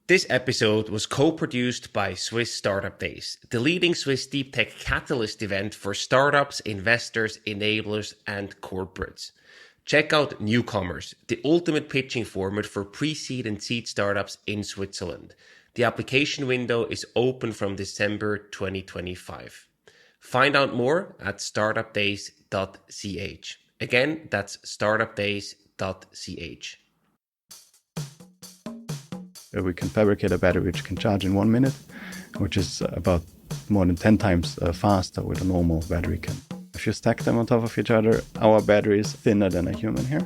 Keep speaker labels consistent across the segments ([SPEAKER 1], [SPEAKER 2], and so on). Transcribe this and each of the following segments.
[SPEAKER 1] This episode was co-produced by Swiss Startup Days, the leading Swiss deep tech catalyst event for startups, investors, enablers, and corporates. Check out Newcomers, the ultimate pitching format for pre-seed and seed startups in Switzerland. The application window is open from December 2025. Find out more at startupdays.ch. Again, that's startupdays.ch.
[SPEAKER 2] We can fabricate a battery which can charge in 1 minute, which is about more than 10 times faster with a normal battery can. If you stack them on top of each other, our battery is thinner than a human hair.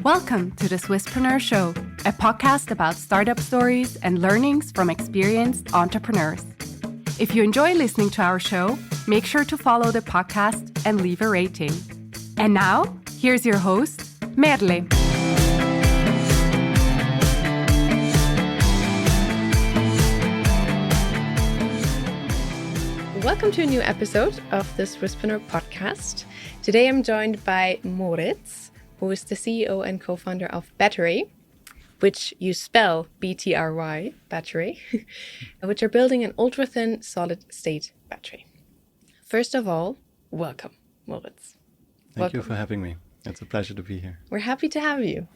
[SPEAKER 3] Welcome to the Swisspreneur Show, a podcast about startup stories and learnings from experienced entrepreneurs. If you enjoy listening to our show, make sure to follow the podcast and leave a rating. And now, here's your host, Merle.
[SPEAKER 4] Welcome to a new episode of the Swisspreneur podcast. Today I'm joined by Moritz, who is the CEO and co-founder of BTRY, which you spell BTRY, battery, which are building an ultra-thin solid-state battery. First of all, welcome, Moritz.
[SPEAKER 2] Thank you for having me. It's a pleasure to be here.
[SPEAKER 4] We're happy to have you.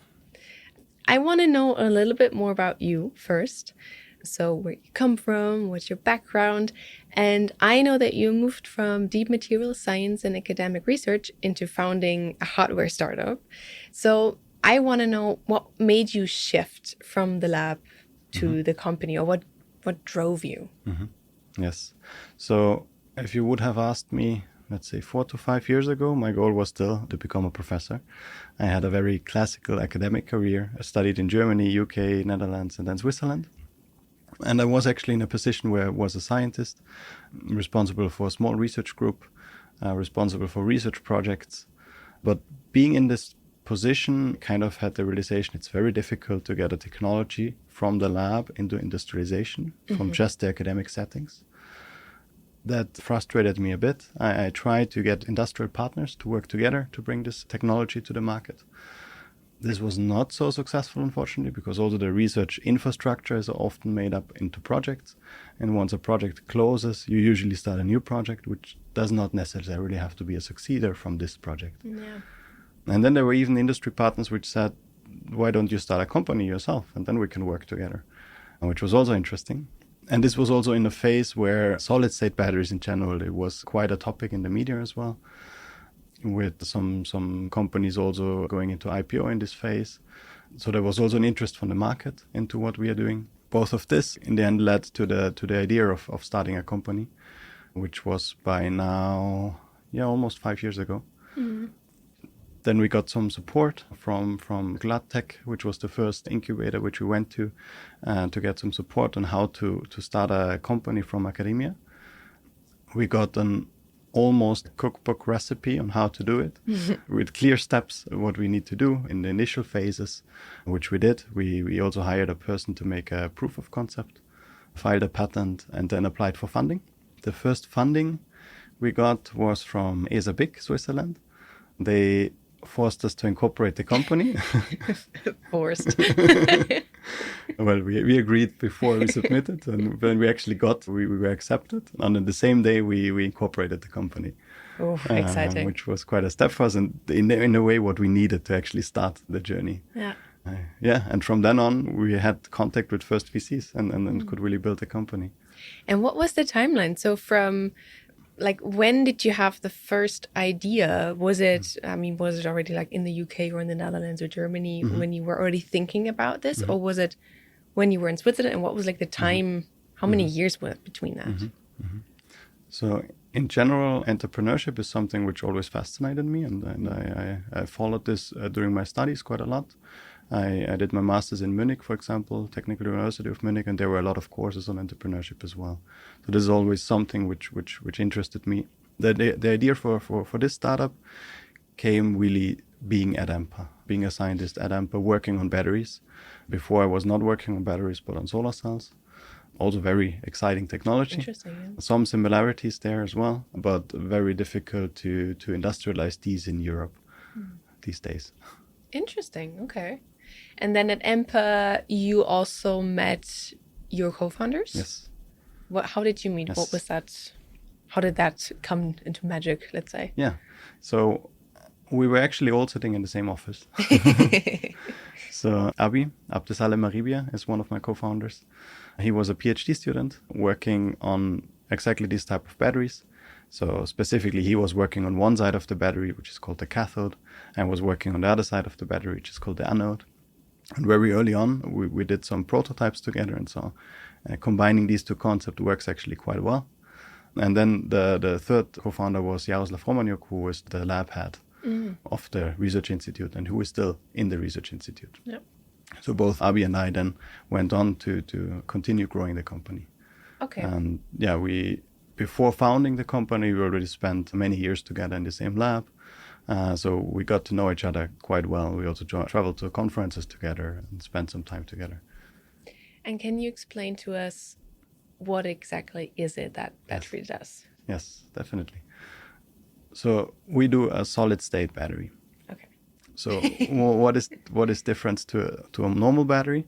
[SPEAKER 4] I want to know a little bit more about you first. So where you come from, what's your background? And I know that you moved from deep material science and academic research into founding a hardware startup. So I want to know what made you shift from the lab to the company, or what drove you?
[SPEAKER 2] Yes. So if you would have asked me, let's say 4 to 5 years ago, my goal was still to become a professor. I had a very classical academic career. I studied in Germany, UK, Netherlands, and then Switzerland. And I was actually in a position where I was a scientist, responsible for a small research group, responsible for research projects. But being in this position, kind of had the realization it's very difficult to get a technology from the lab into industrialization from just the academic settings. That frustrated me a bit. I tried to get industrial partners to work together to bring this technology to the market. This was not so successful, unfortunately, because also the research infrastructure is often made up into projects. And once a project closes, you usually start a new project, which does not necessarily have to be a successor from this project.
[SPEAKER 4] Yeah.
[SPEAKER 2] And then there were even industry partners which said, why don't you start a company yourself? And then we can work together, which was also interesting. And this was also in a phase where solid-state batteries in general, it was quite a topic in the media as well, with some companies also going into IPO in this phase. So there was also an interest from the market into what we are doing. Both of this in the end led to the idea of starting a company, which was by now, almost 5 years ago. Then we got some support from GladTech, which was the first incubator which we went to get some support on how to start a company from academia. We got an almost cookbook recipe on how to do it with clear steps, what we need to do in the initial phases, which we did. We also hired a person to make a proof of concept, filed a patent, and then applied for funding. The first funding we got was from ESA BIC, Switzerland. They forced us to incorporate the company.
[SPEAKER 4] Forced.
[SPEAKER 2] Well, we agreed before we submitted, and when we actually we were accepted. And on the same day, we incorporated the company.
[SPEAKER 4] Oh, exciting.
[SPEAKER 2] Which was quite a step for us, and in a way what we needed to actually start the journey.
[SPEAKER 4] Yeah.
[SPEAKER 2] And from then on, we had contact with first VCs and could really build a company.
[SPEAKER 4] And what was the timeline? So from when did you have the first idea? Was it already in the UK or in the Netherlands or Germany when you were already thinking about this? Or was it when you were in Switzerland? And what was the time, how many years were between that?
[SPEAKER 2] So in general, entrepreneurship is something which always fascinated me. And I followed this during my studies quite a lot. I did my master's in Munich, for example, Technical University of Munich, and there were a lot of courses on entrepreneurship as well. So this is always something which interested me. The idea for this startup came really being at EMPA, being a scientist at EMPA, working on batteries. Before I was not working on batteries, but on solar cells. Also very exciting technology.
[SPEAKER 4] Interesting. Yeah.
[SPEAKER 2] Some similarities there as well, but very difficult to industrialize these in Europe these days.
[SPEAKER 4] Interesting. Okay. And then at EMPA, you also met your co-founders?
[SPEAKER 2] Yes.
[SPEAKER 4] How did you meet?
[SPEAKER 2] Yes.
[SPEAKER 4] What was that? How did that come into magic, let's say?
[SPEAKER 2] Yeah. So we were actually all sitting in the same office. So Abi, Abdesalem Maribia, is one of my co-founders. He was a PhD student working on exactly this type of batteries. So specifically, he was working on one side of the battery, which is called the cathode, and was working on the other side of the battery, which is called the anode. And very early on, we did some prototypes together, and so combining these two concepts works actually quite well. And then the third co-founder was Jaroslav Romaniuk, who was the lab head of the research institute and who is still in the research institute.
[SPEAKER 4] Yep.
[SPEAKER 2] So both Abi and I then went on to continue growing the company.
[SPEAKER 4] Okay.
[SPEAKER 2] And yeah, before founding the company, we already spent many years together in the same lab. So we got to know each other quite well. We also traveled to conferences together and spent some time together.
[SPEAKER 4] And can you explain to us what exactly is it that battery does?
[SPEAKER 2] Yes, definitely. So we do a solid state battery.
[SPEAKER 4] Okay.
[SPEAKER 2] So what is different to a normal battery?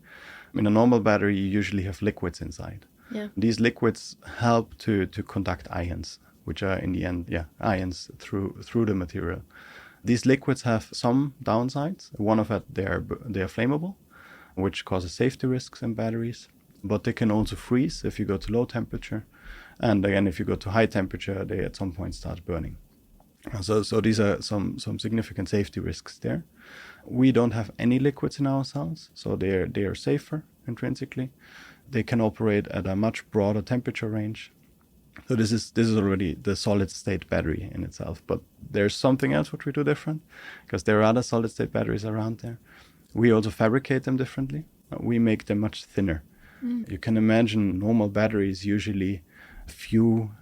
[SPEAKER 2] In a normal battery, you usually have liquids inside.
[SPEAKER 4] Yeah.
[SPEAKER 2] These liquids help to conduct ions, which are in the end, ions through the material. These liquids have some downsides. One of it, they are flammable, which causes safety risks in batteries. But they can also freeze if you go to low temperature. And again, if you go to high temperature, they at some point start burning. So these are some significant safety risks there. We don't have any liquids in our cells, so they are safer intrinsically. They can operate at a much broader temperature range. So this is already the solid state battery in itself. But there's something else which we do different, because there are other solid state batteries around there. We also fabricate them differently. We make them much thinner. You can imagine normal batteries usually a few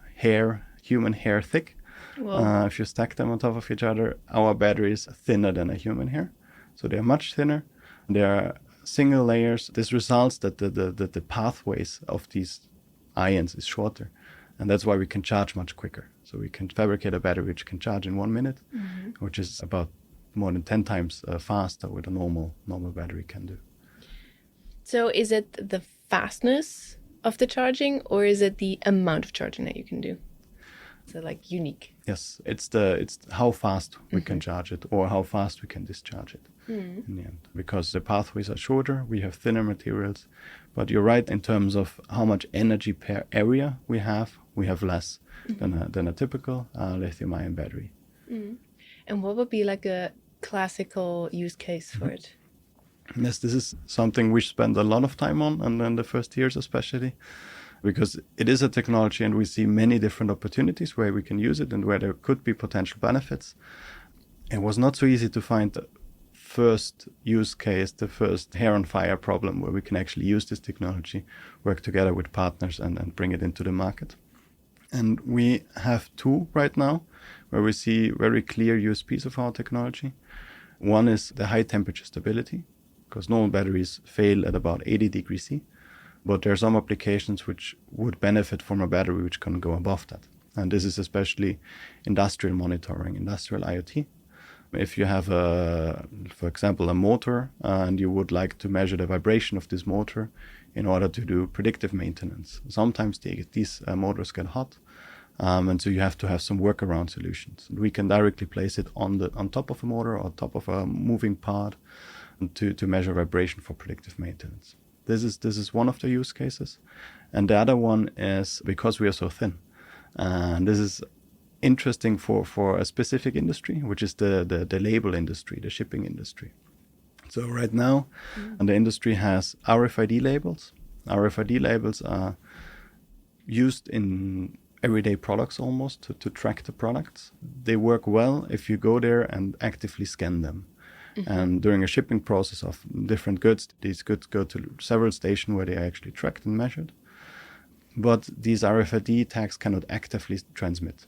[SPEAKER 2] human hair thick. If you stack them on top of each other, our battery is thinner than a human hair. So they're much thinner. They are single layers. This results that the pathways of these ions is shorter. And that's why we can charge much quicker. So we can fabricate a battery which can charge in 1 minute, which is about more than 10 times faster what a normal battery can do.
[SPEAKER 4] So is it the fastness of the charging, or is it the amount of charging that you can do? So like unique.
[SPEAKER 2] Yes, it's how fast we can charge it or how fast we can discharge it in the end. Because the pathways are shorter, we have thinner materials. But you're right in terms of how much energy per area we have less than a typical lithium-ion battery.
[SPEAKER 4] And what would be like a classical use case for it?
[SPEAKER 2] Yes, this is something we spend a lot of time on, and in the first years especially, because it is a technology and we see many different opportunities where we can use it and where there could be potential benefits. It was not so easy to find the first use case, the first hair on fire problem where we can actually use this technology, work together with partners and bring it into the market. And we have two right now where we see very clear USPs of our technology. One is the high temperature stability, because normal batteries fail at about 80 degrees C. But there are some applications which would benefit from a battery which can go above that. And this is especially industrial monitoring, industrial IoT. If you have, for example, a motor and you would like to measure the vibration of this motor in order to do predictive maintenance. Sometimes these motors get hot, and so you have to have some workaround solutions. We can directly place it on top of a motor or top of a moving part to measure vibration for predictive maintenance. This is one of the use cases. And the other one is because we are so thin. And this is interesting for a specific industry, which is the label industry, the shipping industry. So right now, the industry has RFID labels. RFID labels are used in everyday products almost to track the products. They work well if you go there and actively scan them. And during a shipping process of different goods, these goods go to several stations where they are actually tracked and measured. But these RFID tags cannot actively transmit.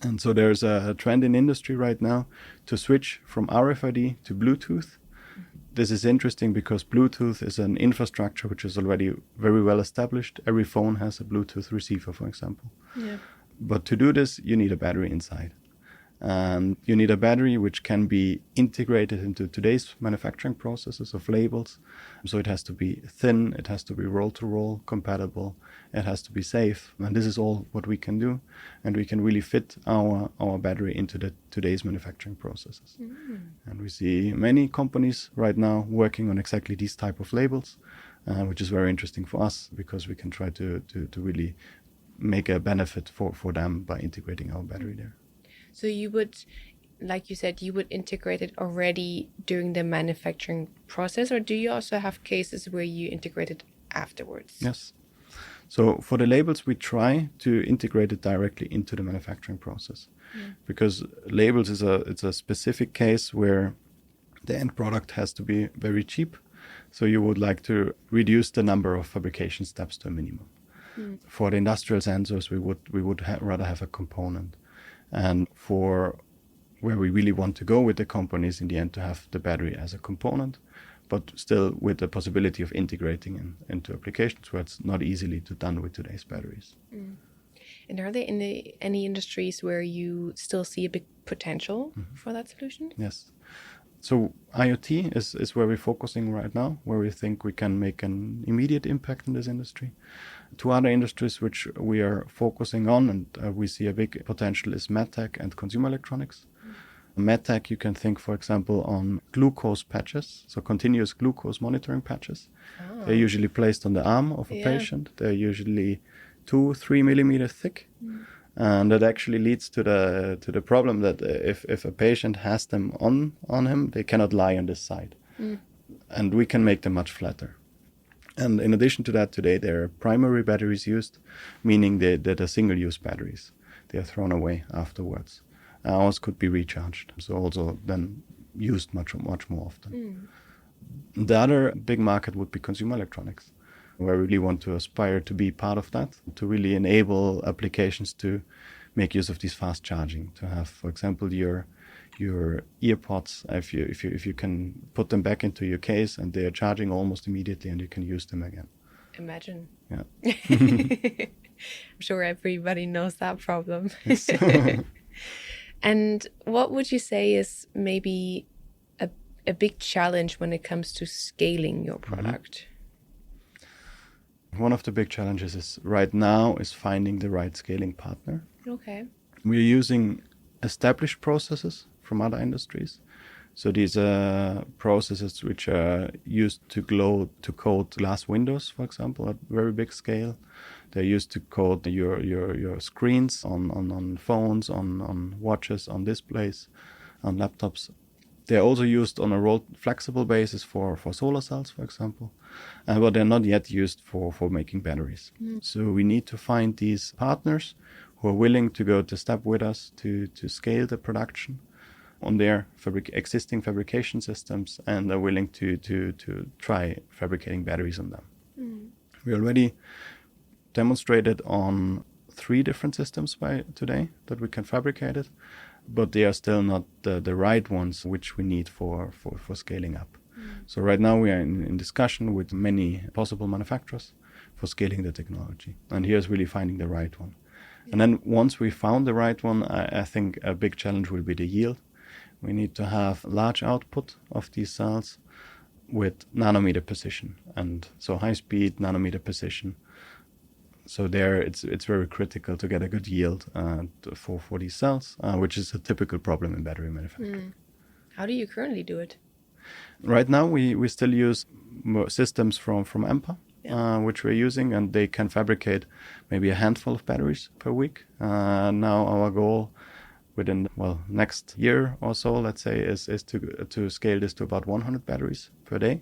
[SPEAKER 2] And so there's a trend in industry right now to switch from RFID to Bluetooth. this is interesting because Bluetooth is an infrastructure which is already very well established. Every phone has a Bluetooth receiver, for example.
[SPEAKER 4] Yeah.
[SPEAKER 2] But to do this, you need a battery inside. And you need a battery which can be integrated into today's manufacturing processes of labels. So it has to be thin, it has to be roll-to-roll compatible, it has to be safe. And this is all what we can do. And we can really fit our battery into today's manufacturing processes. And we see many companies right now working on exactly these type of labels, which is very interesting for us because we can try to really make a benefit for them by integrating our battery there.
[SPEAKER 4] So you would, like you said, you would integrate it already during the manufacturing process, or do you also have cases where you integrate it afterwards?
[SPEAKER 2] Yes. So for the labels, we try to integrate it directly into the manufacturing process, because labels it's a specific case where the end product has to be very cheap. So you would like to reduce the number of fabrication steps to a minimum. For the industrial sensors, we would rather have a component. And for where we really want to go with the companies in the end to have the battery as a component, but still with the possibility of integrating into applications where it's not easily done with today's batteries.
[SPEAKER 4] And are there any industries where you still see a big potential for that solution?
[SPEAKER 2] Yes. So IoT is where we're focusing right now, where we think we can make an immediate impact in this industry. Two other industries which we are focusing on and we see a big potential is medtech and consumer electronics. Medtech, you can think, for example, on glucose patches, so continuous glucose monitoring patches. They're usually placed on the arm of a patient. They're usually 2-3 millimeters thick. And that actually leads to the problem that if a patient has them on him, they cannot lie on this side. And we can make them much flatter. And in addition to that, today there are primary batteries used, meaning that they're single-use batteries. They are thrown away afterwards. Ours could be recharged, so also then used much more often. The other big market would be consumer electronics, where we really want to aspire to be part of that, to really enable applications to make use of this fast charging, to have, for example, your earpods, if you can put them back into your case and they are charging almost immediately and you can use them again.
[SPEAKER 4] Imagine.
[SPEAKER 2] Yeah.
[SPEAKER 4] I'm sure everybody knows that problem.
[SPEAKER 2] Yes.
[SPEAKER 4] And what would you say is maybe a big challenge when it comes to scaling your product?
[SPEAKER 2] One of the big challenges is right now is finding the right scaling partner.
[SPEAKER 4] Okay.
[SPEAKER 2] We're using established processes from other industries. So these are processes which are used to coat glass windows, for example, at very big scale. They're used to coat your screens on phones, on watches, on displays, on laptops. They're also used on a rolled flexible basis for solar cells, for example, but they're not yet used for making batteries. So we need to find these partners who are willing to go to step with us to scale the production on their existing fabrication systems and are willing to try fabricating batteries on them. We already demonstrated on 3 different systems by today that we can fabricate it, but they are still not the right ones which we need for scaling up. So right now we are in discussion with many possible manufacturers for scaling the technology. And here's really finding the right one. And then once we found the right one, I think a big challenge will be the yield. We need to have large output of these cells with nanometer precision. And so high speed, nanometer precision. So there it's very critical to get a good yield for these cells, which is a typical problem in battery manufacturing.
[SPEAKER 4] How do you currently do it?
[SPEAKER 2] Right now we still use systems from EMPA, which we're using, and they can fabricate maybe a handful of batteries per week. Now our goal within next year or so, let's say, is to scale this to about 100 batteries per day.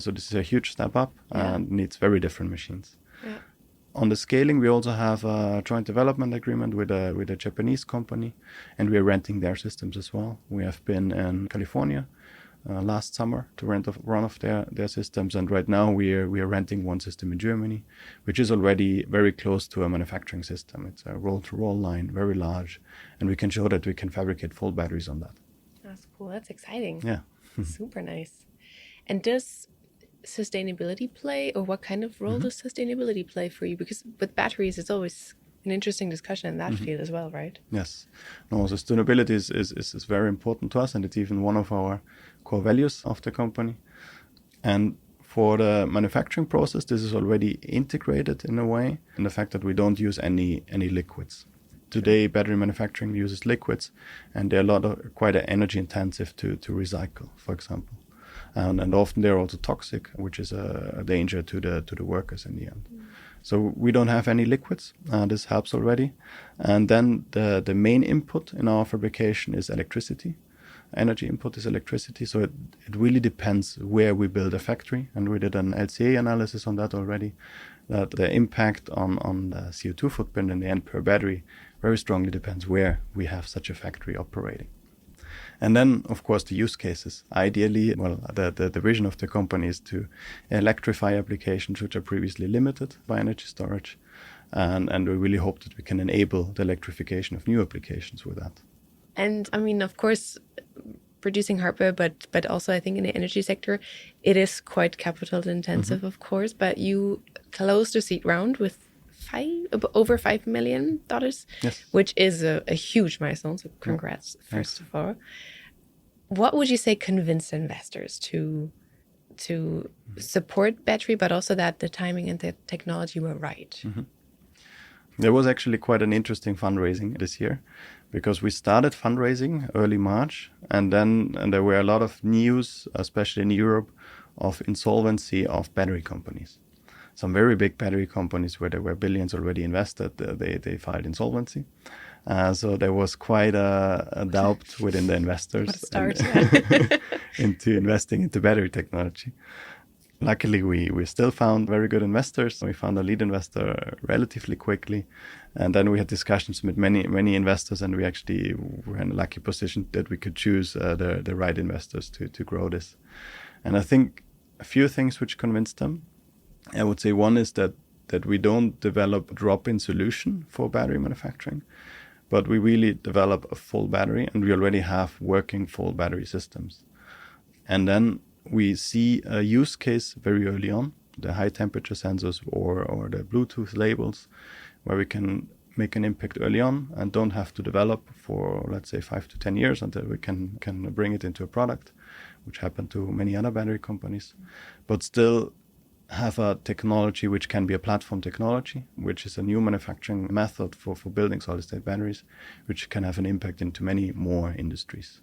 [SPEAKER 2] So this is a huge step up and needs very different machines. Yeah. On the scaling, we also have a joint development agreement with a Japanese company, and we are renting their systems as well. We have been in California last summer to rent one of their systems, and right now we are renting one system in Germany, which is already very close to a manufacturing system. It's a roll-to-roll line, very large, and we can show that we can fabricate full batteries on that.
[SPEAKER 4] That's cool. That's exciting.
[SPEAKER 2] Yeah.
[SPEAKER 4] Super nice. And does sustainability play, or what kind of role does sustainability play for you? Because with batteries, it's always an interesting discussion in that field as well, right?
[SPEAKER 2] Yes. No, sustainability is very important to us, and it's even one of our core values of the company. And for the manufacturing process, this is already integrated in a way, in the fact that we don't use any liquids. Today, battery manufacturing uses liquids, and they're quite energy intensive to recycle, for example. And often they're also toxic, which is a danger to the workers in the end. So we don't have any liquids. This helps already. And then the main input in our fabrication is electricity. Energy input is electricity. So it really depends where we build a factory. And we did an LCA analysis on that already, that the impact on the CO2 footprint in the end per battery very strongly depends where we have such a factory operating. And then, of course, the use cases. Ideally, the vision of the company is to electrify applications which are previously limited by energy storage. And we really hope that we can enable the electrification of new applications with that.
[SPEAKER 4] And I mean, of course, producing hardware, but also I think in the energy sector, it is quite capital intensive, of course. But you closed a seed round with over $5 million,
[SPEAKER 2] yes,
[SPEAKER 4] which is a huge milestone. So congrats, first of all. What would you say convinced investors to support battery, but also that the timing and the technology were right?
[SPEAKER 2] There was actually quite an interesting fundraising this year, because we started fundraising early March, and there were a lot of news, especially in Europe, of insolvency of battery companies. Some very big battery companies where there were billions already invested, they filed insolvency. So there was quite a doubt within the investors
[SPEAKER 4] What a start.
[SPEAKER 2] into investing into battery technology. Luckily, we still found very good investors. We found a lead investor relatively quickly. And then we had discussions with many investors, and we actually were in a lucky position that we could choose the right investors to grow this. And I think a few things which convinced them. I would say one is that we don't develop a drop-in solution for battery manufacturing, but we really develop a full battery, and we already have working full battery systems. And then we see a use case very early on, the high temperature sensors or the Bluetooth labels, where we can make an impact early on and don't have to develop for, let's say, 5 to 10 years until we can bring it into a product, which happened to many other battery companies, but still have a technology which can be a platform technology, which is a new manufacturing method for building solid-state batteries, which can have an impact into many more industries.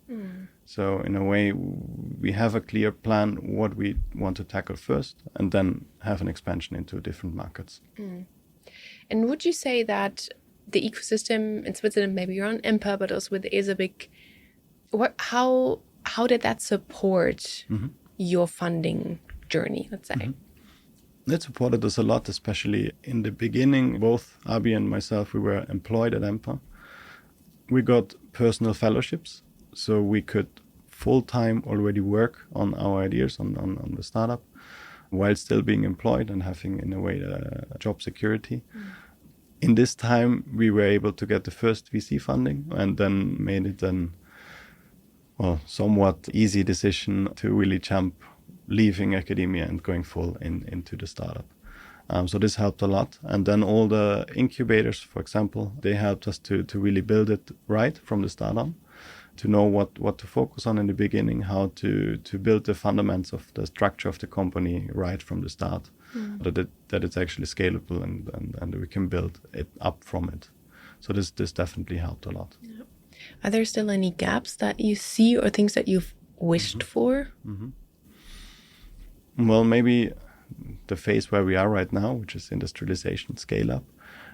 [SPEAKER 2] So in a way, we have a clear plan what we want to tackle first, and then have an expansion into different markets.
[SPEAKER 4] And would you say that the ecosystem in Switzerland, maybe you're on EMPA, but also with the ESABIC, how did that support your funding journey, let's say?
[SPEAKER 2] It supported us a lot, especially in the beginning. Both Abi and myself, we were employed at EMPA. We got personal fellowships, so we could full-time already work on our ideas on the startup, while still being employed and having, in a way, a job security. In this time, we were able to get the first VC funding, and then made it somewhat easy decision to really jump, leaving academia and going full into the startup. So this helped a lot. And then all the incubators, for example, they helped us to really build it right from the start on, to know what to focus on in the beginning, how to build the fundamentals of the structure of the company right from the start, that it's actually scalable and we can build it up from it. So this definitely helped a lot.
[SPEAKER 4] Yeah. Are there still any gaps that you see or things that you've wished for?
[SPEAKER 2] Well, maybe the phase where we are right now, which is industrialization, scale up,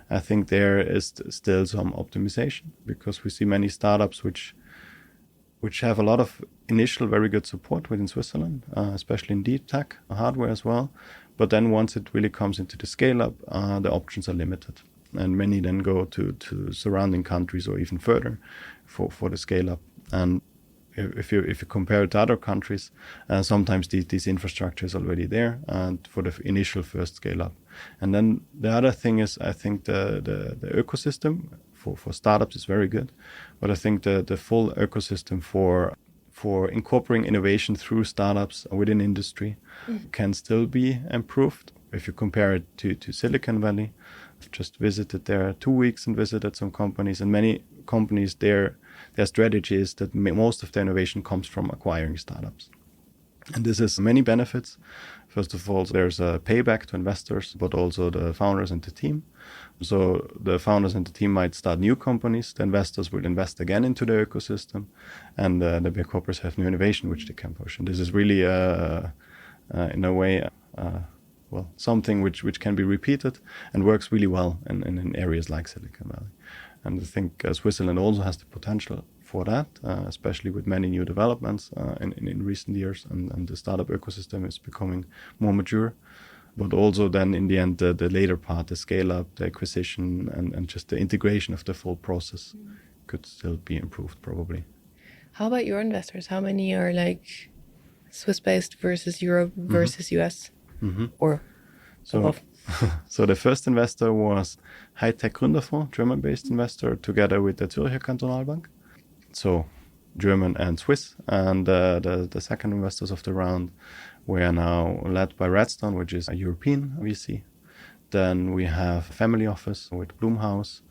[SPEAKER 2] I think there is still some optimization, because we see many startups which have a lot of initial very good support within Switzerland, especially in deep tech, hardware as well. But then once it really comes into the scale up, the options are limited. And many then go to surrounding countries or even further for the scale up. And if you compare it to other countries, sometimes these infrastructure is already there and for the initial first scale up. And then the other thing is, I think the ecosystem for startups is very good, but I think the full ecosystem for for incorporating innovation through startups within industry can still be improved. If you compare it to Silicon Valley, I've just visited there 2 weeks and visited some companies, and many companies their strategy is that most of the innovation comes from acquiring startups. And this has many benefits. First of all, there's a payback to investors, but also the founders and the team. So the founders and the team might start new companies. The investors will invest again into the ecosystem, and the big corporates have new innovation which they can push. And this is really, in a way, something which can be repeated and works really well in areas like Silicon Valley. And I think Switzerland also has the potential for that, especially with many new developments in recent years, and the startup ecosystem is becoming more mature. But also then in the end, the later part, the scale up, the acquisition, and just the integration of the full process could still be improved probably.
[SPEAKER 4] How about your investors? How many are like Swiss-based versus Europe versus US? Or above?
[SPEAKER 2] So the first investor was High-Tech Gründerfonds, German-based investor, together with the Zürcher Kantonalbank. So German and Swiss. And the second investors of the round were now led by Redstone, which is a European VC. Then we have a family office with Blumhaus.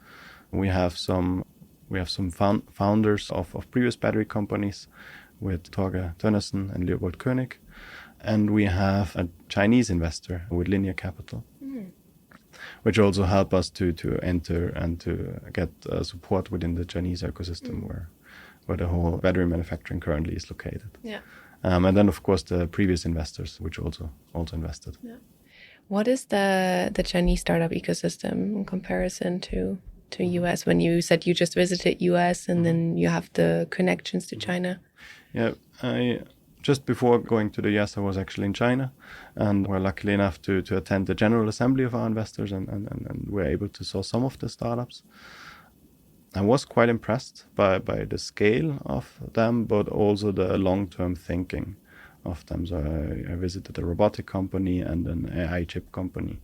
[SPEAKER 2] We have some founders of previous battery companies with Torge Tönnissen and Leopold König. And we have a Chinese investor with Linear Capital, which also help us to enter and to get support within the Chinese ecosystem where the whole battery manufacturing currently is located.
[SPEAKER 4] Yeah.
[SPEAKER 2] And then, of course, the previous investors, which also invested.
[SPEAKER 4] Yeah. What is the Chinese startup ecosystem in comparison to US? When you said you just visited US and then you have the connections to China.
[SPEAKER 2] Yeah, just before going to the US, I was actually in China, and we're lucky enough to attend the general assembly of our investors, and we're able to saw some of the startups. I was quite impressed by the scale of them, but also the long-term thinking of them. So I visited a robotic company and an AI chip company,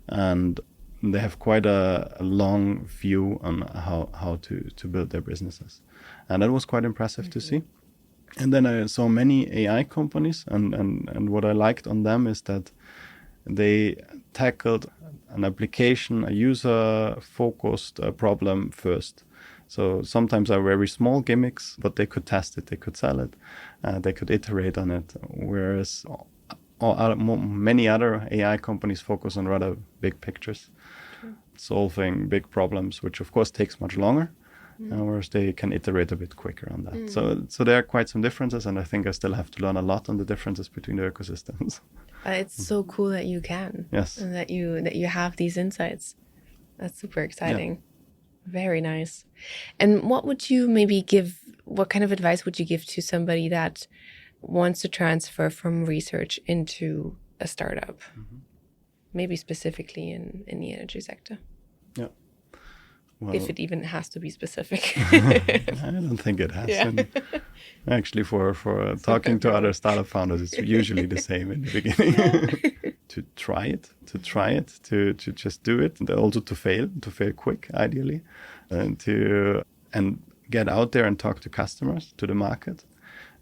[SPEAKER 2] and they have quite a long view on how to build their businesses. And that was quite impressive to see. And then I saw many AI companies, and what I liked on them is that they tackled an application, a user-focused problem first. So sometimes are very small gimmicks, but they could test it, they could sell it, they could iterate on it. Whereas many other AI companies focus on rather big pictures, solving big problems, which of course takes much longer. Whereas they can iterate a bit quicker on that. So there are quite some differences, and I think I still have to learn a lot on the differences between the ecosystems.
[SPEAKER 4] It's so cool that you can.
[SPEAKER 2] Yes.
[SPEAKER 4] And that you have these insights. That's super exciting. Yeah. Very nice. And what kind of advice would you give to somebody that wants to transfer from research into a startup? Maybe specifically in the energy sector.
[SPEAKER 2] Yeah. Well,
[SPEAKER 4] if it even has to be specific.
[SPEAKER 2] I don't think it has. Yeah. And actually, for talking to other startup founders, it's usually the same in the beginning. To try it, to just do it, and also to fail quick, ideally, and get out there and talk to customers, to the market.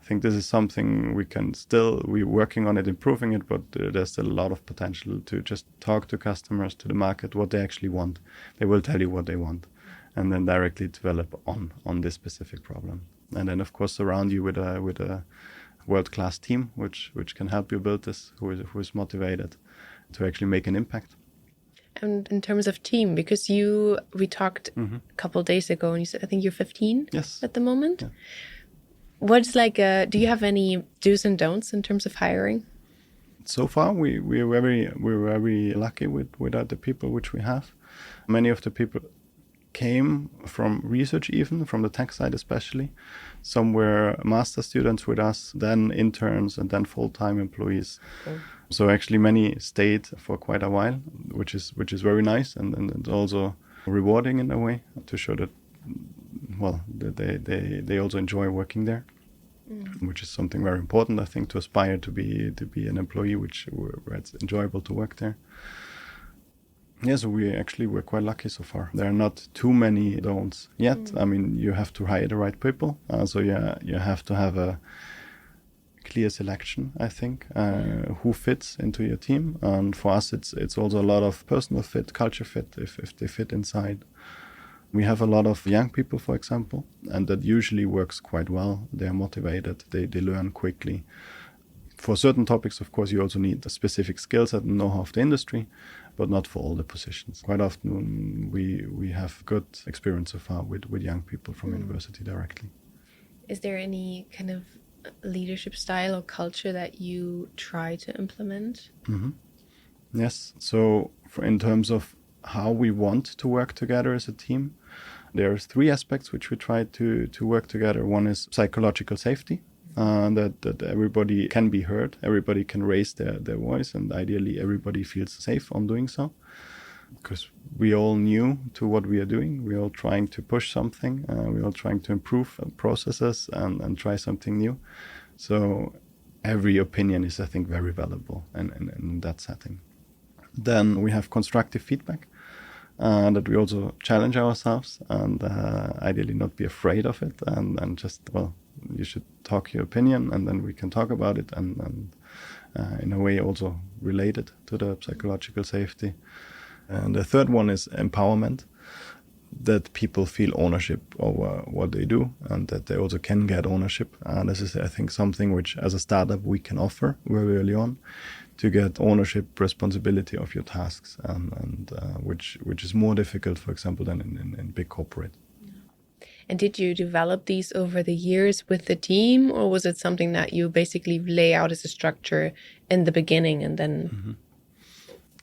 [SPEAKER 2] I think this is something we're working on it, improving it, but there's still a lot of potential to just talk to customers, to the market, what they actually want. They will tell you what they want, and then directly develop on this specific problem. And then, of course, surround you with a world-class team, which can help you build this, who is motivated to actually make an impact.
[SPEAKER 4] And in terms of team, because we talked a couple of days ago, and you said, I think you're 15 at the moment. Yeah. What's do you have any do's and don'ts in terms of hiring?
[SPEAKER 2] So far, we're very lucky with the people which we have. Many of the people came from research, even from the tech side especially. Some were master students with us, then interns, and then full-time employees. Okay. So actually many stayed for quite a while, which is very nice, and also rewarding in a way to show that they also enjoy working there, which is something very important, I think, to aspire to be an employee where it's enjoyable to work there. Yeah, so we're quite lucky so far. There are not too many don'ts yet. I mean, you have to hire the right people. So you have to have a clear selection, I think, who fits into your team. And for us, it's also a lot of personal fit, culture fit, if they fit inside. We have a lot of young people, for example, and that usually works quite well. They are motivated, they learn quickly. For certain topics, of course, you also need a specific skill set and know-how of the industry, but not for all the positions. Quite often we have good experience so far with young people from university directly.
[SPEAKER 4] Is there any kind of leadership style or culture that you try to implement?
[SPEAKER 2] Yes, so in terms of how we want to work together as a team, there's 3 aspects which we try to work together. One is psychological safety, that everybody can be heard, everybody can raise their voice, and ideally everybody feels safe on doing so. Because we all new to what we are doing, we're all trying to push something, we're all trying to improve processes and try something new. So every opinion is, I think, very valuable in that setting. Then we have constructive feedback, that we also challenge ourselves and ideally not be afraid of it and just, well, you should talk your opinion and then we can talk about it and in a way also related to the psychological safety. And the third one is empowerment, that people feel ownership over what they do and that they also can get ownership. And this is, I think, something which as a startup we can offer very early on, to get ownership, responsibility of your tasks, and which is more difficult, for example, than in big corporate.
[SPEAKER 4] And did you develop these over the years with the team, or was it something that you basically lay out as a structure in the beginning and then...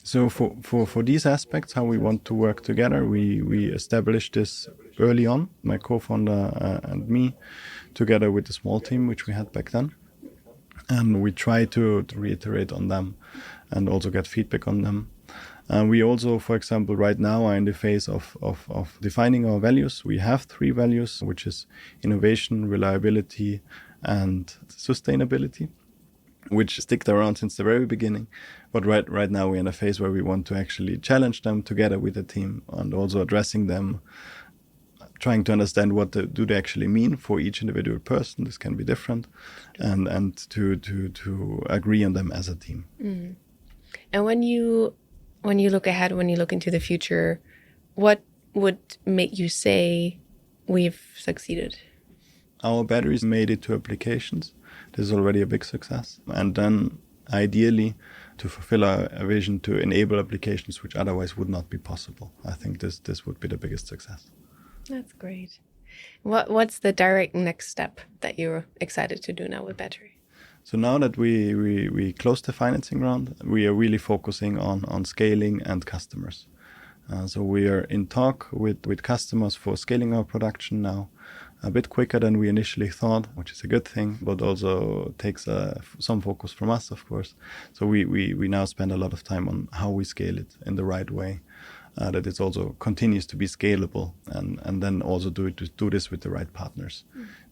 [SPEAKER 2] So for these aspects, how we want to work together, we established this early on, my co-founder and me, together with the small team which we had back then. And we try to reiterate on them and also get feedback on them. And we also, for example, right now are in the phase of defining our values. We have 3 values, which is innovation, reliability, and sustainability, which stick around since the very beginning. But right now we're in a phase where we want to actually challenge them together with the team and also addressing them, trying to understand what do they actually mean for each individual person. This can be different, and to agree on them as a team.
[SPEAKER 4] And when you look ahead, when you look into the future, what would make you say we've succeeded?
[SPEAKER 2] Our batteries made it to applications. This is already a big success. And then ideally to fulfill our vision to enable applications which otherwise would not be possible. I think this would be the biggest success.
[SPEAKER 4] That's great. What's the direct next step that you're excited to do now with Battery?
[SPEAKER 2] So now that we closed the financing round, we are really focusing on scaling and customers. So we are in talk with customers for scaling our production now, a bit quicker than we initially thought, which is a good thing, but also takes some focus from us, of course. So we now spend a lot of time on how we scale it in the right way, that it also continues to be scalable, and then also do this with the right partners,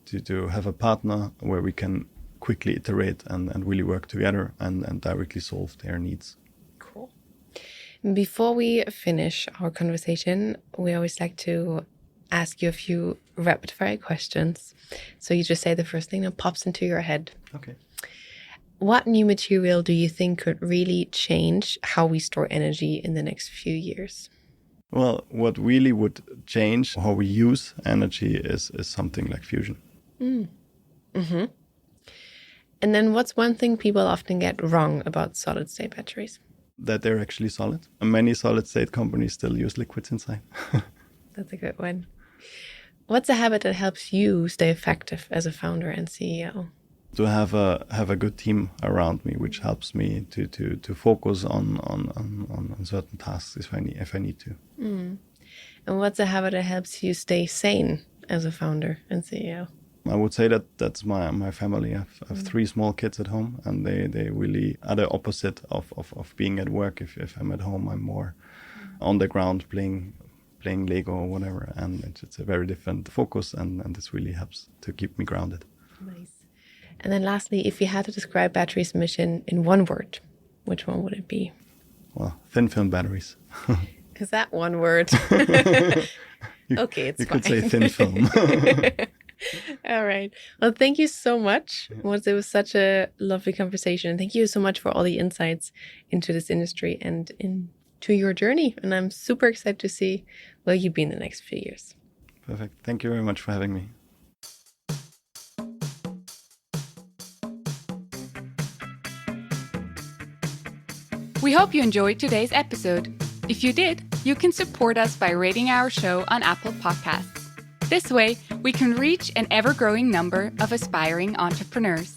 [SPEAKER 2] to have a partner where we can quickly iterate and really work together and directly solve their needs.
[SPEAKER 4] Cool. Before we finish our conversation, we always like to ask you a few rapid fire questions. So you just say the first thing that pops into your head.
[SPEAKER 2] Okay.
[SPEAKER 4] What new material do you think could really change how we store energy in the next few years?
[SPEAKER 2] Well, what really would change how we use energy is something like fusion.
[SPEAKER 4] Mm-hmm. And then what's one thing people often get wrong about solid-state batteries?
[SPEAKER 2] That they're actually solid. And many solid-state companies still use liquids inside.
[SPEAKER 4] That's a good one. What's a habit that helps you stay effective as a founder and CEO?
[SPEAKER 2] To have a good team around me, which helps me to focus on certain tasks if I need to.
[SPEAKER 4] And what's a habit that helps you stay sane as a founder and CEO?
[SPEAKER 2] I would say that's my family. I have 3 small kids at home, and they really are the opposite of being at work. If I'm at home, I'm more on the ground playing Lego or whatever, and it's a very different focus, and this really helps to keep me grounded.
[SPEAKER 4] Nice. And then lastly, if you had to describe Battery's mission in one word, which one would it be?
[SPEAKER 2] well, thin film batteries.
[SPEAKER 4] Is that one word? Okay, it's
[SPEAKER 2] You
[SPEAKER 4] fine.
[SPEAKER 2] could say thin film.
[SPEAKER 4] All right. Well, thank you so much. It was such a lovely conversation. Thank you so much for all the insights into this industry and into your journey. And I'm super excited to see where you'll be in the next few years.
[SPEAKER 2] Perfect. Thank you very much for having me.
[SPEAKER 3] We hope you enjoyed today's episode. If you did, you can support us by rating our show on Apple Podcasts. This way, we can reach an ever-growing number of aspiring entrepreneurs.